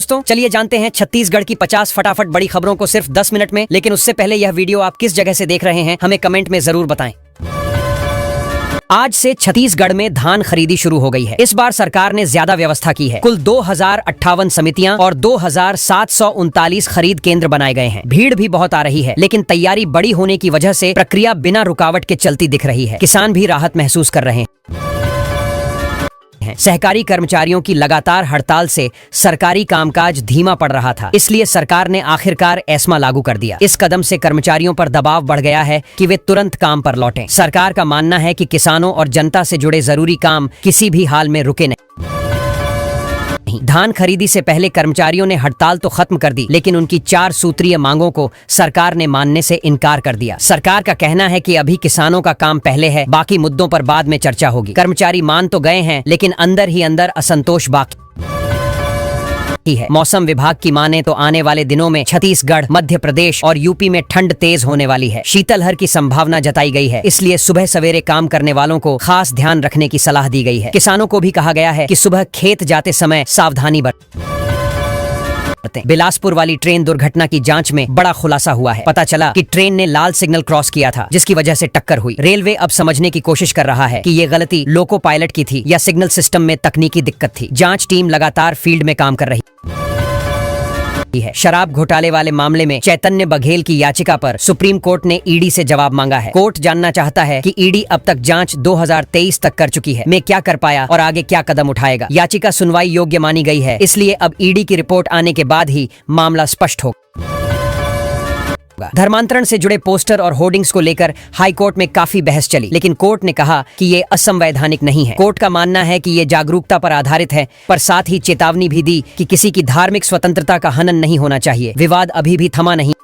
दोस्तों चलिए जानते हैं छत्तीसगढ़ की 50 फटाफट बड़ी खबरों को सिर्फ 10 मिनट में। लेकिन उससे पहले यह वीडियो आप किस जगह से देख रहे हैं हमें कमेंट में जरूर बताएं। आज से छत्तीसगढ़ में धान खरीदी शुरू हो गई है। इस बार सरकार ने ज्यादा व्यवस्था की है। कुल 2058 समितियां और 2739 खरीद केंद्र बनाए गए हैं। भीड़ भी बहुत आ रही है, लेकिन तैयारी बड़ी होने की वजह से प्रक्रिया बिना रुकावट के चलती दिख रही है। किसान भी राहत महसूस कर रहे हैं। सहकारी कर्मचारियों की लगातार हड़ताल से सरकारी कामकाज धीमा पड़ रहा था, इसलिए सरकार ने आखिरकार एस्मा लागू कर दिया। इस कदम से कर्मचारियों पर दबाव बढ़ गया है कि वे तुरंत काम पर लौटें। सरकार का मानना है कि किसानों और जनता से जुड़े जरूरी काम किसी भी हाल में रुके नहीं। धान खरीदी से पहले कर्मचारियों ने हड़ताल तो खत्म कर दी, लेकिन उनकी 4 सूत्रीय मांगों को सरकार ने मानने से इनकार कर दिया। सरकार का कहना है कि अभी किसानों का काम पहले है, बाकी मुद्दों पर बाद में चर्चा होगी। कर्मचारी मान तो गए हैं, लेकिन अंदर ही अंदर असंतोष बाकी है। मौसम विभाग की माने तो आने वाले दिनों में छत्तीसगढ़, मध्य प्रदेश और यूपी में ठंड तेज होने वाली है। शीतलहर की संभावना जताई गई है, इसलिए सुबह सवेरे काम करने वालों को खास ध्यान रखने की सलाह दी गई है। किसानों को भी कहा गया है कि सुबह खेत जाते समय सावधानी बरतें। बिलासपुर वाली ट्रेन दुर्घटना की जांच में बड़ा खुलासा हुआ है। पता चला कि ट्रेन ने लाल सिग्नल क्रॉस किया था, जिसकी वजह से टक्कर हुई। रेलवे अब समझने की कोशिश कर रहा है कि ये गलती लोको पायलट की थी या सिग्नल सिस्टम में तकनीकी दिक्कत थी। जांच टीम लगातार फील्ड में काम कर रही है। शराब घोटाले वाले मामले में चैतन्य बघेल की याचिका पर सुप्रीम कोर्ट ने ईडी से जवाब मांगा है। कोर्ट जानना चाहता है कि ईडी अब तक जांच 2023 तक कर चुकी है, में क्या कर पाया और आगे क्या कदम उठाएगा। याचिका सुनवाई योग्य मानी गई है, इसलिए अब ईडी की रिपोर्ट आने के बाद ही मामला स्पष्ट होगा। धर्मांतरण से जुड़े पोस्टर और होर्डिंग्स को लेकर हाई कोर्ट में काफी बहस चली, लेकिन कोर्ट ने कहा कि ये असंवैधानिक नहीं है। कोर्ट का मानना है कि ये जागरूकता पर आधारित है, पर साथ ही चेतावनी भी दी कि किसी की धार्मिक स्वतंत्रता का हनन नहीं होना चाहिए। विवाद अभी भी थमा नहीं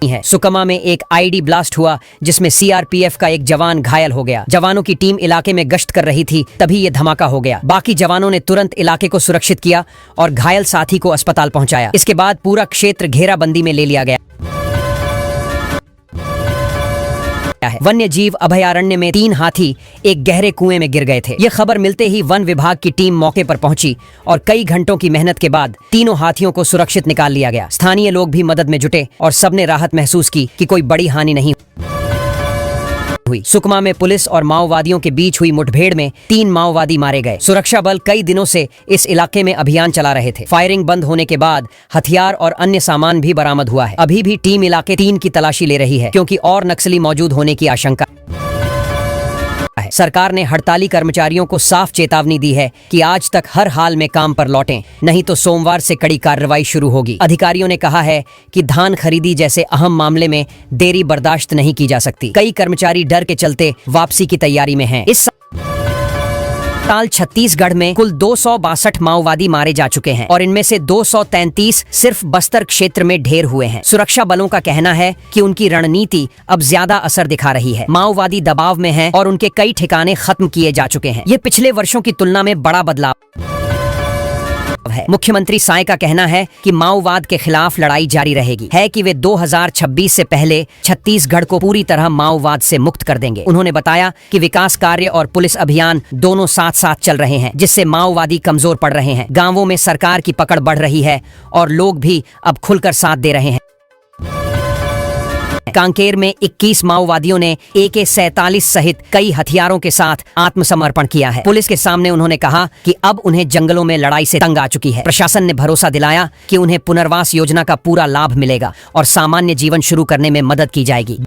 है। सुकमा में एक आईडी ब्लास्ट हुआ, जिसमें सीआरपीएफ का एक जवान घायल हो गया। जवानों की टीम इलाके में गश्त कर रही थी, तभी ये धमाका हो गया। बाकी जवानों ने तुरंत इलाके को सुरक्षित किया और घायल साथी को अस्पताल पहुंचाया। इसके बाद पूरा क्षेत्र घेराबंदी में ले लिया गया। वन्य जीव अभयारण्य में 3 हाथी एक गहरे कुएं में गिर गए थे। ये खबर मिलते ही वन विभाग की टीम मौके पर पहुंची और कई घंटों की मेहनत के बाद तीनों हाथियों को सुरक्षित निकाल लिया गया। स्थानीय लोग भी मदद में जुटे और सबने राहत महसूस की कि कोई बड़ी हानि नहीं हुई। सुकमा में पुलिस और माओवादियों के बीच हुई मुठभेड़ में 3 माओवादी मारे गए। सुरक्षा बल कई दिनों से इस इलाके में अभियान चला रहे थे। फायरिंग बंद होने के बाद हथियार और अन्य सामान भी बरामद हुआ है। अभी भी टीम इलाके 3 की तलाशी ले रही है, क्योंकि और नक्सली मौजूद होने की आशंका है। सरकार ने हड़ताली कर्मचारियों को साफ चेतावनी दी है कि आज तक हर हाल में काम पर लौटें, नहीं तो सोमवार से कड़ी कार्रवाई शुरू होगी। अधिकारियों ने कहा है कि धान खरीदी जैसे अहम मामले में देरी बर्दाश्त नहीं की जा सकती। कई कर्मचारी डर के चलते वापसी की तैयारी में हैं। इस साल छत्तीसगढ़ में कुल 262 माओवादी मारे जा चुके हैं और इनमें से 233 सिर्फ बस्तर क्षेत्र में ढेर हुए हैं। सुरक्षा बलों का कहना है कि उनकी रणनीति अब ज्यादा असर दिखा रही है। माओवादी दबाव में हैं और उनके कई ठिकाने खत्म किए जा चुके हैं। ये पिछले वर्षों की तुलना में बड़ा बदलाव है। मुख्यमंत्री साय का कहना है कि माओवाद के खिलाफ लड़ाई जारी रहेगी, है कि वे 2026 से पहले छत्तीसगढ़ को पूरी तरह माओवाद से मुक्त कर देंगे। उन्होंने बताया कि विकास कार्य और पुलिस अभियान दोनों साथ साथ चल रहे हैं, जिससे माओवादी कमजोर पड़ रहे हैं। गांवों में सरकार की पकड़ बढ़ रही है और लोग भी अब खुलकर साथ दे रहे हैं। कांकेर में 21 माओवादियों ने AK-47 सहित कई हथियारों के साथ आत्मसमर्पण किया है। पुलिस के सामने उन्होंने कहा कि अब उन्हें जंगलों में लड़ाई से तंग आ चुकी है। प्रशासन ने भरोसा दिलाया कि उन्हें पुनर्वास योजना का पूरा लाभ मिलेगा और सामान्य जीवन शुरू करने में मदद की जाएगी।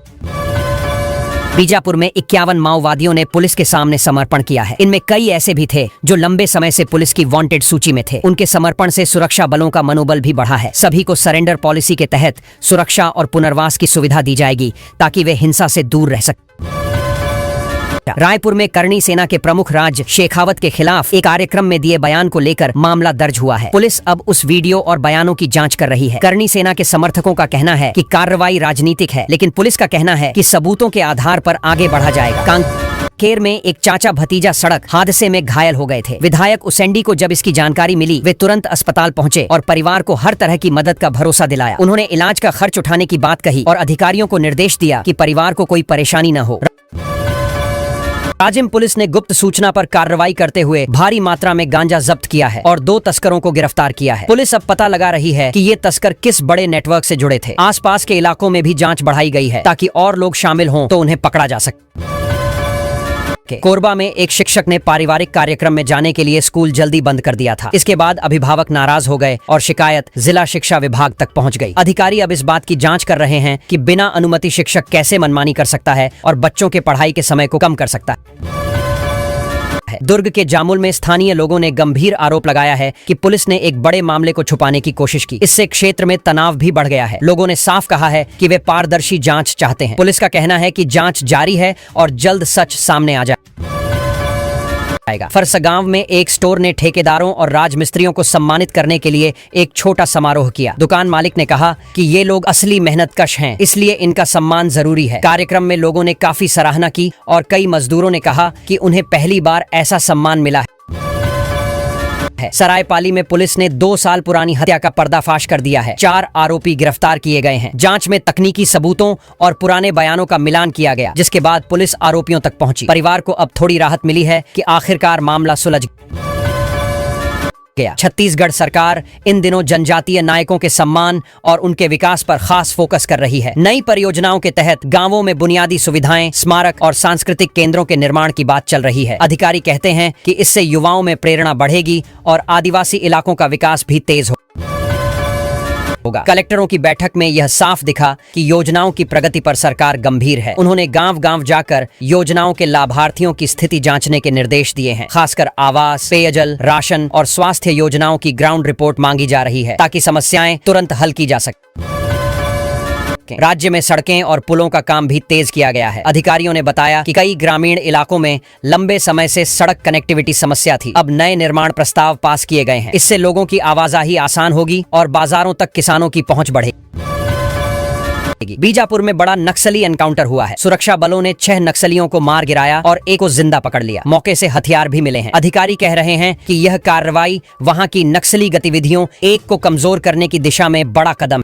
बीजापुर में 51 माओवादियों ने पुलिस के सामने समर्पण किया है। इनमें कई ऐसे भी थे जो लंबे समय से पुलिस की वांटेड सूची में थे। उनके समर्पण से सुरक्षा बलों का मनोबल भी बढ़ा है। सभी को सरेंडर पॉलिसी के तहत सुरक्षा और पुनर्वास की सुविधा दी जाएगी, ताकि वे हिंसा से दूर रह सकें। रायपुर में करणी सेना के प्रमुख राज शेखावत के खिलाफ एक कार्यक्रम में दिए बयान को लेकर मामला दर्ज हुआ है। पुलिस अब उस वीडियो और बयानों की जांच कर रही है। करणी सेना के समर्थकों का कहना है कि कार्रवाई राजनीतिक है, लेकिन पुलिस का कहना है कि सबूतों के आधार पर आगे बढ़ा जाएगा। कांकेर में एक चाचा भतीजा सड़क हादसे में घायल हो गए थे। विधायक उसेंडी को जब इसकी जानकारी मिली, वे तुरंत अस्पताल पहुंचे और परिवार को हर तरह की मदद का भरोसा दिलाया। उन्होंने इलाज का खर्च उठाने की बात कही और अधिकारियों को निर्देश दिया कि परिवार को कोई परेशानी न हो। राजिम पुलिस ने गुप्त सूचना पर कार्रवाई करते हुए भारी मात्रा में गांजा जब्त किया है और 2 तस्करों को गिरफ्तार किया है। पुलिस अब पता लगा रही है कि ये तस्कर किस बड़े नेटवर्क से जुड़े थे। आसपास के इलाकों में भी जांच बढ़ाई गई है ताकि और लोग शामिल हों तो उन्हें पकड़ा जा सके। कोरबा में एक शिक्षक ने पारिवारिक कार्यक्रम में जाने के लिए स्कूल जल्दी बंद कर दिया था। इसके बाद अभिभावक नाराज हो गए और शिकायत जिला शिक्षा विभाग तक पहुंच गई। अधिकारी अब इस बात की जांच कर रहे हैं कि बिना अनुमति शिक्षक कैसे मनमानी कर सकता है और बच्चों के पढ़ाई के समय को कम कर सकता है। दुर्ग के जामुल में स्थानीय लोगों ने गंभीर आरोप लगाया है कि पुलिस ने एक बड़े मामले को छुपाने की कोशिश की। इससे क्षेत्र में तनाव भी बढ़ गया है। लोगों ने साफ कहा है कि वे पारदर्शी जांच चाहते हैं। पुलिस का कहना है कि जांच जारी है और जल्द सच सामने आ जाएगा। फरसगांव में एक स्टोर ने ठेकेदारों और राजमिस्त्रियों को सम्मानित करने के लिए एक छोटा समारोह किया। दुकान मालिक ने कहा कि ये लोग असली मेहनतकश हैं, इसलिए इनका सम्मान जरूरी है। कार्यक्रम में लोगों ने काफी सराहना की और कई मजदूरों ने कहा कि उन्हें पहली बार ऐसा सम्मान मिला है। सरायपाली में पुलिस ने 2 साल पुरानी हत्या का पर्दाफाश कर दिया है। 4 आरोपी गिरफ्तार किए गए हैं। जांच में तकनीकी सबूतों और पुराने बयानों का मिलान किया गया, जिसके बाद पुलिस आरोपियों तक पहुंची। परिवार को अब थोड़ी राहत मिली है कि आखिरकार मामला सुलझ गया। छत्तीसगढ़ सरकार इन दिनों जनजातीय नायकों के सम्मान और उनके विकास पर खास फोकस कर रही है। नई परियोजनाओं के तहत गांवों में बुनियादी सुविधाएं, स्मारक और सांस्कृतिक केंद्रों के निर्माण की बात चल रही है। अधिकारी कहते हैं कि इससे युवाओं में प्रेरणा बढ़ेगी और आदिवासी इलाकों का विकास भी तेज होगा। कलेक्टरों की बैठक में यह साफ दिखा कि योजनाओं की प्रगति पर सरकार गंभीर है। उन्होंने गांव-गांव जाकर योजनाओं के लाभार्थियों की स्थिति जांचने के निर्देश दिए हैं। खासकर आवास, पेयजल, राशन और स्वास्थ्य योजनाओं की ग्राउंड रिपोर्ट मांगी जा रही है ताकि समस्याएं तुरंत हल की जा सके। राज्य में सड़कें और पुलों का काम भी तेज किया गया है। अधिकारियों ने बताया कि कई ग्रामीण इलाकों में लंबे समय से सड़क कनेक्टिविटी समस्या थी। अब नए निर्माण प्रस्ताव पास किए गए हैं। इससे लोगों की आवाजाही आसान होगी और बाजारों तक किसानों की पहुंच बढ़ेगी। बीजापुर में बड़ा नक्सली एनकाउंटर हुआ है। सुरक्षा बलों ने 6 नक्सलियों को मार गिराया और एक को जिंदा पकड़ लिया। मौके से हथियार भी मिले हैं। अधिकारी कह रहे हैं कि यह कार्रवाई वहां की नक्सली गतिविधियों को कमजोर करने की दिशा में बड़ा कदम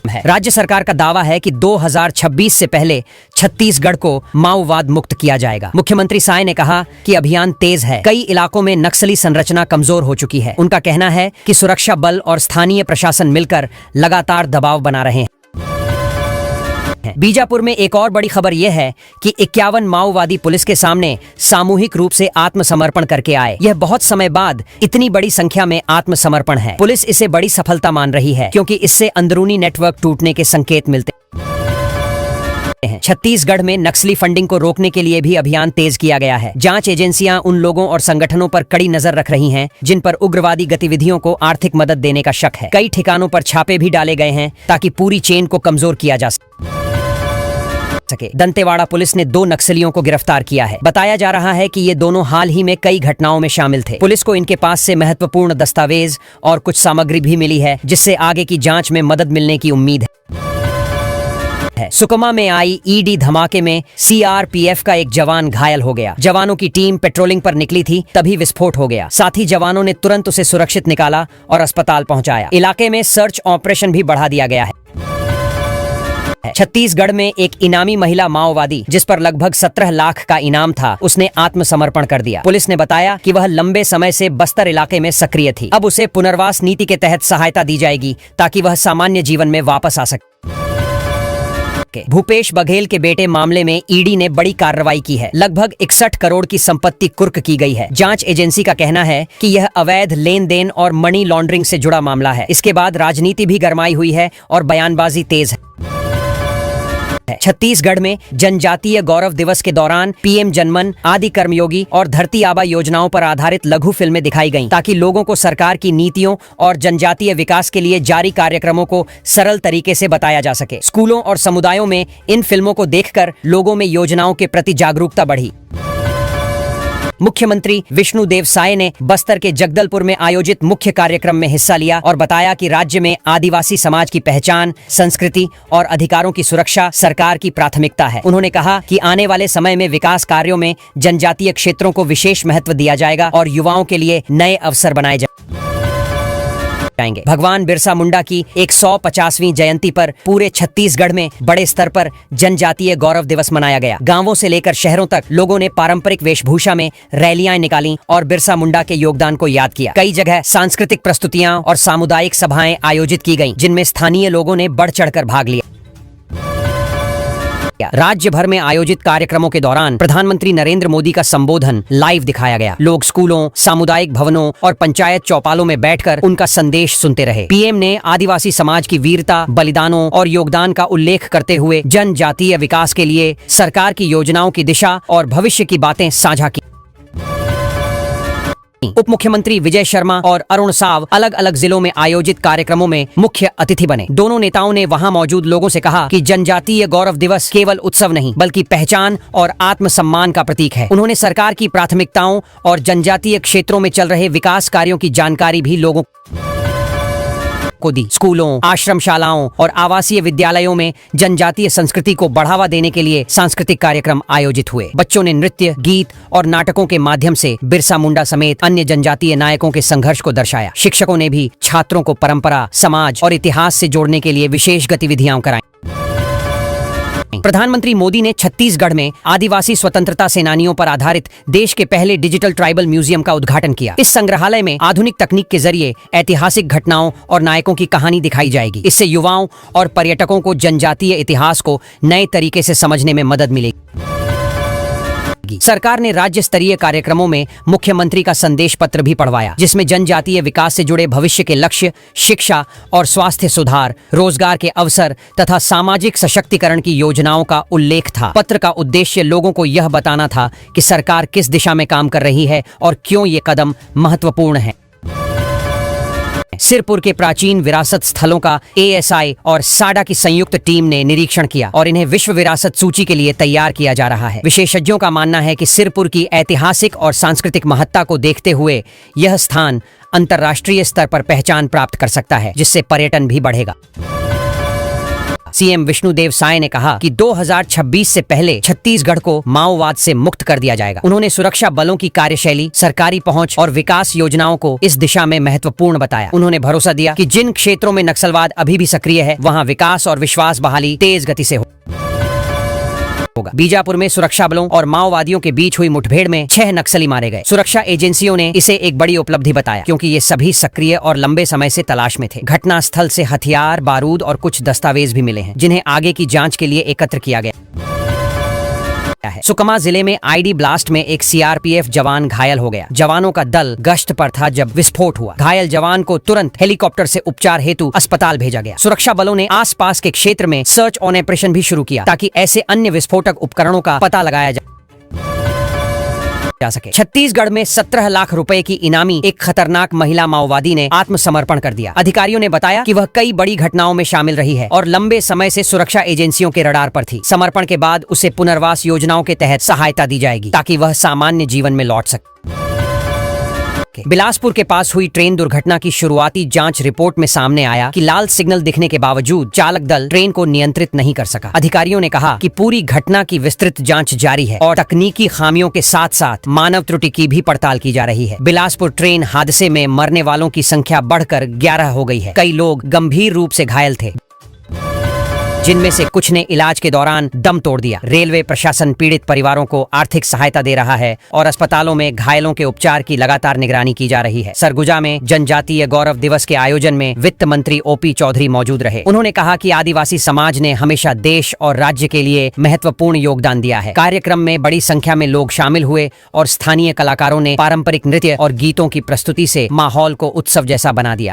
है। राज्य सरकार का दावा है कि 2026 से पहले छत्तीसगढ़ को माओवाद मुक्त किया जाएगा। मुख्यमंत्री साय ने कहा कि अभियान तेज है। कई इलाकों में नक्सली संरचना कमजोर हो चुकी है। उनका कहना है कि सुरक्षा बल और स्थानीय प्रशासन मिलकर लगातार दबाव बना रहे हैं। बीजापुर में एक और बड़ी खबर यह है कि 51 माओवादी पुलिस के सामने सामूहिक रूप से आत्मसमर्पण करके आए। यह बहुत समय बाद इतनी बड़ी संख्या में आत्मसमर्पण है। पुलिस इसे बड़ी सफलता मान रही है क्योंकि इससे अंदरूनी नेटवर्क टूटने के संकेत मिलते हैं। छत्तीसगढ़ में नक्सली फंडिंग को रोकने के लिए भी अभियान तेज किया गया है। जांच एजेंसियां उन लोगों और संगठनों पर कड़ी नजर रख रही हैं जिन पर उग्रवादी गतिविधियों को आर्थिक मदद देने का शक है। कई ठिकानों पर छापे भी डाले गए हैं ताकि पूरी चेन को कमजोर किया जा सके। दंतेवाड़ा पुलिस ने 2 नक्सलियों को गिरफ्तार किया है। बताया जा रहा है कि ये दोनों हाल ही में कई घटनाओं में शामिल थे। पुलिस को इनके पास से महत्वपूर्ण दस्तावेज और कुछ सामग्री भी मिली है जिससे आगे की जांच में मदद मिलने की उम्मीद है। सुकमा में आई ईडी धमाके में सीआरपीएफ का एक जवान घायल हो गया। जवानों की टीम पेट्रोलिंग पर निकली थी, तभी विस्फोट हो गया। साथ ही जवानों ने तुरंत उसे सुरक्षित निकाला और अस्पताल पहुंचाया। इलाके में सर्च ऑपरेशन भी बढ़ा दिया गया है। छत्तीसगढ़ में एक इनामी महिला माओवादी जिस पर लगभग 17 लाख का इनाम था, उसने आत्मसमर्पण कर दिया। पुलिस ने बताया कि वह लंबे समय से बस्तर इलाके में सक्रिय थी। अब उसे पुनर्वास नीति के तहत सहायता दी जाएगी ताकि वह सामान्य जीवन में वापस आ सके। भूपेश बघेल के बेटे मामले में ईडी ने बड़ी कार्रवाई की है। लगभग 61 करोड़ की संपत्ति कुर्क की गई है। जांच एजेंसी का कहना है कि यह अवैध लेन देन और मनी लॉन्ड्रिंग से जुड़ा मामला है। इसके बाद राजनीति भी गरमाई हुई है और बयानबाजी तेज है। छत्तीसगढ़ में जनजातीय गौरव दिवस के दौरान पीएम जनमन, आदि कर्मयोगी और धरती आबा योजनाओं पर आधारित लघु फिल्में दिखाई गईं ताकि लोगों को सरकार की नीतियों और जनजातीय विकास के लिए जारी कार्यक्रमों को सरल तरीके से बताया जा सके। स्कूलों और समुदायों में इन फिल्मों को देखकर लोगों में योजनाओं के प्रति जागरूकता बढ़ी। मुख्यमंत्री विष्णुदेव साय ने बस्तर के जगदलपुर में आयोजित मुख्य कार्यक्रम में हिस्सा लिया और बताया कि राज्य में आदिवासी समाज की पहचान, संस्कृति और अधिकारों की सुरक्षा सरकार की प्राथमिकता है। उन्होंने कहा कि आने वाले समय में विकास कार्यों में जनजातीय क्षेत्रों को विशेष महत्व दिया जाएगा और युवाओं के लिए नए अवसर बनाए जाएंगे। जाएंगे। भगवान बिरसा मुंडा की 150वीं जयंती पर पूरे छत्तीसगढ़ में बड़े स्तर पर जनजातीय गौरव दिवस मनाया गया। गांवों से लेकर शहरों तक लोगों ने पारंपरिक वेशभूषा में रैलियां निकाली और बिरसा मुंडा के योगदान को याद किया। कई जगह सांस्कृतिक प्रस्तुतियां और सामुदायिक सभाएं आयोजित की गईं, जिनमें स्थानीय लोगों ने बढ़ चढ़कर भाग लिया। राज्य भर में आयोजित कार्यक्रमों के दौरान प्रधानमंत्री नरेंद्र मोदी का संबोधन लाइव दिखाया गया। लोग स्कूलों, सामुदायिक भवनों और पंचायत चौपालों में बैठकर उनका संदेश सुनते रहे। पीएम ने आदिवासी समाज की वीरता, बलिदानों और योगदान का उल्लेख करते हुए जनजातीय विकास के लिए सरकार की योजनाओं की दिशा और भविष्य की बातें साझा की। उप मुख्यमंत्री विजय शर्मा और अरुण साव अलग अलग जिलों में आयोजित कार्यक्रमों में मुख्य अतिथि बने। दोनों नेताओं ने वहां मौजूद लोगों से कहा कि जनजातीय गौरव दिवस केवल उत्सव नहीं बल्कि पहचान और आत्मसम्मान का प्रतीक है। उन्होंने सरकार की प्राथमिकताओं और जनजातीय क्षेत्रों में चल रहे विकास कार्यों की जानकारी भी लोगों को दी। स्कूलों, आश्रमशालाओं और आवासीय विद्यालयों में जनजातीय संस्कृति को बढ़ावा देने के लिए सांस्कृतिक कार्यक्रम आयोजित हुए। बच्चों ने नृत्य, गीत और नाटकों के माध्यम से बिरसा मुंडा समेत अन्य जनजातीय नायकों के संघर्ष को दर्शाया। शिक्षकों ने भी छात्रों को परंपरा, समाज और इतिहास से जोड़ने के लिए विशेष गतिविधियां कराई। प्रधानमंत्री मोदी ने छत्तीसगढ़ में आदिवासी स्वतंत्रता सेनानियों पर आधारित देश के पहले डिजिटल ट्राइबल म्यूजियम का उद्घाटन किया। इस संग्रहालय में आधुनिक तकनीक के जरिए ऐतिहासिक घटनाओं और नायकों की कहानी दिखाई जाएगी। इससे युवाओं और पर्यटकों को जनजातीय इतिहास को नए तरीके से समझने में मदद मिलेगी। सरकार ने राज्य स्तरीय कार्यक्रमों में मुख्यमंत्री का संदेश पत्र भी पढ़वाया, जिसमें जनजातीय विकास से जुड़े भविष्य के लक्ष्य, शिक्षा और स्वास्थ्य सुधार, रोजगार के अवसर तथा सामाजिक सशक्तिकरण की योजनाओं का उल्लेख था। पत्र का उद्देश्य लोगों को यह बताना था कि सरकार किस दिशा में काम कर रही है और क्यों ये कदम महत्वपूर्ण है। सिरपुर के प्राचीन विरासत स्थलों का एएसआई और साडा की संयुक्त टीम ने निरीक्षण किया और इन्हें विश्व विरासत सूची के लिए तैयार किया जा रहा है। विशेषज्ञों का मानना है कि सिरपुर की ऐतिहासिक और सांस्कृतिक महत्ता को देखते हुए यह स्थान अंतर्राष्ट्रीय स्तर पर पहचान प्राप्त कर सकता है, जिससे पर्यटन भी बढ़ेगा। सीएम विष्णुदेव साय ने कहा कि 2026 से पहले छत्तीसगढ़ को माओवाद से मुक्त कर दिया जाएगा। उन्होंने सुरक्षा बलों की कार्यशैली, सरकारी पहुंच और विकास योजनाओं को इस दिशा में महत्वपूर्ण बताया। उन्होंने भरोसा दिया कि जिन क्षेत्रों में नक्सलवाद अभी भी सक्रिय है, वहां विकास और विश्वास बहाली तेज गति से होगा। बीजापुर में सुरक्षा बलों और माओवादियों के बीच हुई मुठभेड़ में 6 नक्सली मारे गए। सुरक्षा एजेंसियों ने इसे एक बड़ी उपलब्धि बताया, क्योंकि ये सभी सक्रिय और लंबे समय से तलाश में थे। घटनास्थल से हथियार, बारूद और कुछ दस्तावेज भी मिले हैं, जिन्हें आगे की जांच के लिए एकत्र किया गया है। सुकमा जिले में आईडी ब्लास्ट में एक सीआरपीएफ जवान घायल हो गया। जवानों का दल गश्त पर था जब विस्फोट हुआ। घायल जवान को तुरंत हेलीकॉप्टर से उपचार हेतु अस्पताल भेजा गया। सुरक्षा बलों ने आसपास के क्षेत्र में सर्च ऑपरेशन भी शुरू किया, ताकि ऐसे अन्य विस्फोटक उपकरणों का पता लगाया जा सके। छत्तीसगढ़ में 17 लाख रुपए की इनामी एक खतरनाक महिला माओवादी ने आत्मसमर्पण कर दिया। अधिकारियों ने बताया कि वह कई बड़ी घटनाओं में शामिल रही है और लंबे समय से सुरक्षा एजेंसियों के रडार पर थी। समर्पण के बाद उसे पुनर्वास योजनाओं के तहत सहायता दी जाएगी, ताकि वह सामान्य जीवन में लौट सके। बिलासपुर के पास हुई ट्रेन दुर्घटना की शुरुआती जांच रिपोर्ट में सामने आया कि लाल सिग्नल दिखने के बावजूद चालक दल ट्रेन को नियंत्रित नहीं कर सका। अधिकारियों ने कहा कि पूरी घटना की विस्तृत जांच जारी है और तकनीकी खामियों के साथ साथ मानव त्रुटि की भी पड़ताल की जा रही है। बिलासपुर ट्रेन हादसे में मरने वालों की संख्या बढ़कर 11 हो गई है। कई लोग गंभीर रूप से घायल थे, जिनमें से कुछ ने इलाज के दौरान दम तोड़ दिया। रेलवे प्रशासन पीड़ित परिवारों को आर्थिक सहायता दे रहा है और अस्पतालों में घायलों के उपचार की लगातार निगरानी की जा रही है। सरगुजा में जनजातीय गौरव दिवस के आयोजन में वित्त मंत्री ओपी चौधरी मौजूद रहे। उन्होंने कहा कि आदिवासी समाज ने हमेशा देश और राज्य के लिए महत्वपूर्ण योगदान दिया है। कार्यक्रम में बड़ी संख्या में लोग शामिल हुए और स्थानीय कलाकारों ने पारंपरिक नृत्य और गीतों की प्रस्तुति से माहौल को उत्सव जैसा बना दिया।